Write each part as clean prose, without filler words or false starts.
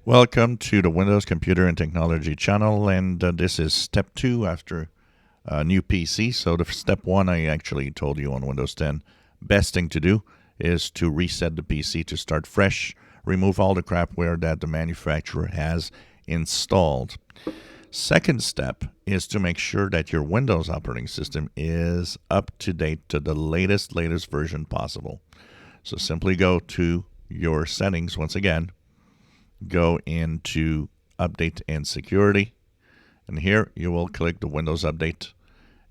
Welcome to the Windows Computer and Technology channel, and this is step 2 after a new PC. So the step 1 I actually told you on Windows 10. Best thing to do is to reset the PC to start fresh, remove all the crapware that the manufacturer has installed. Second step is to make sure that your Windows operating system is up to date to the latest version possible. So simply go to your settings once again. Go into Update and Security, and here you will click the Windows Update,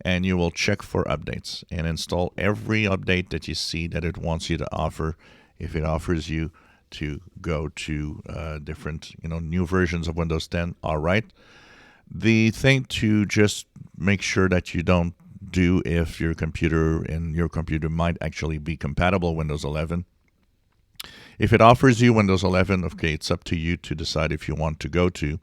and you will check for updates and install every update that you see that it wants you to offer. If it offers you to go to different new versions of Windows 10, all right. The thing to just make sure that you don't do, if your computer might actually be compatible Windows 11. If it offers you Windows 11, okay, it's up to you to decide if you want to go to.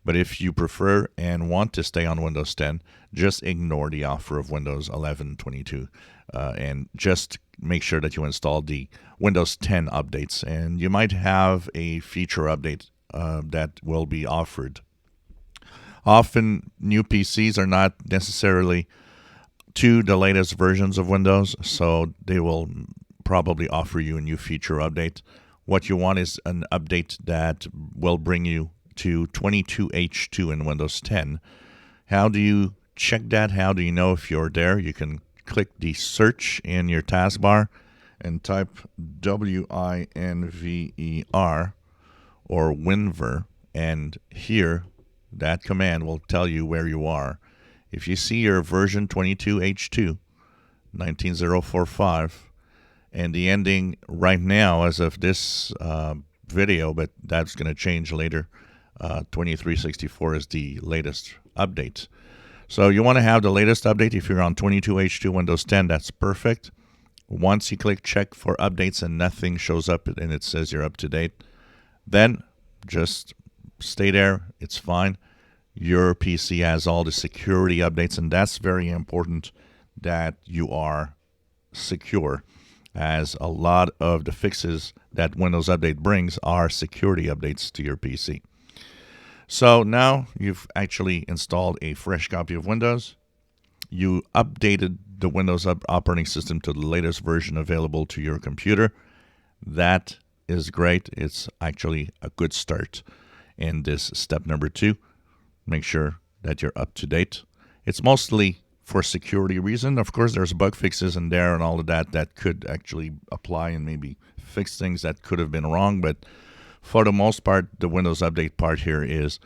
But if you prefer and want to stay on Windows 10, just ignore the offer of Windows 11 22 and just make sure that you install the Windows 10 updates. And you might have a feature update that will be offered. Often, new PCs are not necessarily to the latest versions of Windows, so they will probably offer you a new feature update. What you want is an update that will bring you to 22H2 in Windows 10. How do you check that? How do you know if you're there? You can click the search in your taskbar and type WINVER or WINVER, and here that command will tell you where you are. If you see your version 22H2 19045 and the ending right now as of this video, but that's going to change later, 2364 is the latest update. So you want to have the latest update. If you're on 22H2 Windows 10, that's perfect. Once you click check for updates and nothing shows up and it says you're up to date, then just stay there. It's fine. Your PC has all the security updates, and that's very important that you are secure, as a lot of the fixes that Windows Update brings are security updates to your PC. So now you've actually installed a fresh copy of Windows. You updated the Windows operating system to the latest version available to your computer. That is great. It's actually a good start in this step number 2. Make sure that you're up to date. It's mostly for security reason. Of course, there's bug fixes in there and all of that could actually apply and maybe fix things that could have been wrong. But for the most part, the Windows Update part here is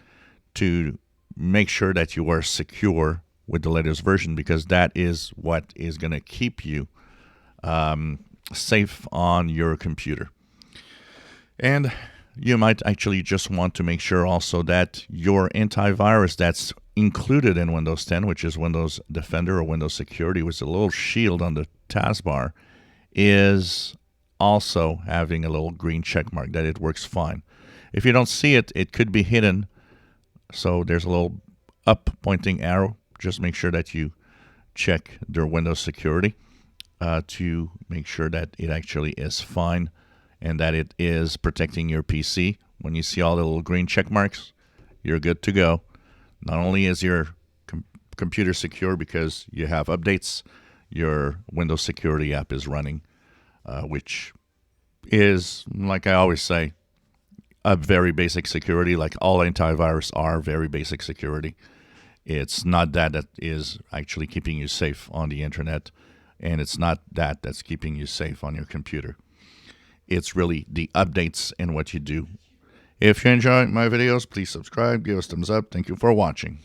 to make sure that you are secure with the latest version, because that is what is going to keep you safe on your computer. And you might actually just want to make sure also that your antivirus that's included in Windows 10, which is Windows Defender or Windows Security, with a little shield on the taskbar, is also having a little green check mark that it works fine. If you don't see it, it could be hidden. So there's a little up pointing arrow. Just make sure that you check their Windows Security to make sure that it actually is fine and that it is protecting your PC. When you see all the little green check marks, you're good to go. Not only is your computer secure because you have updates, your Windows Security app is running, which is, like I always say, a very basic security. Like all antivirus are very basic security. It's not that is actually keeping you safe on the internet, and it's not that that's keeping you safe on your computer. It's really the updates and what you do. If you enjoy my videos, please subscribe, give us a thumbs up. Thank you for watching.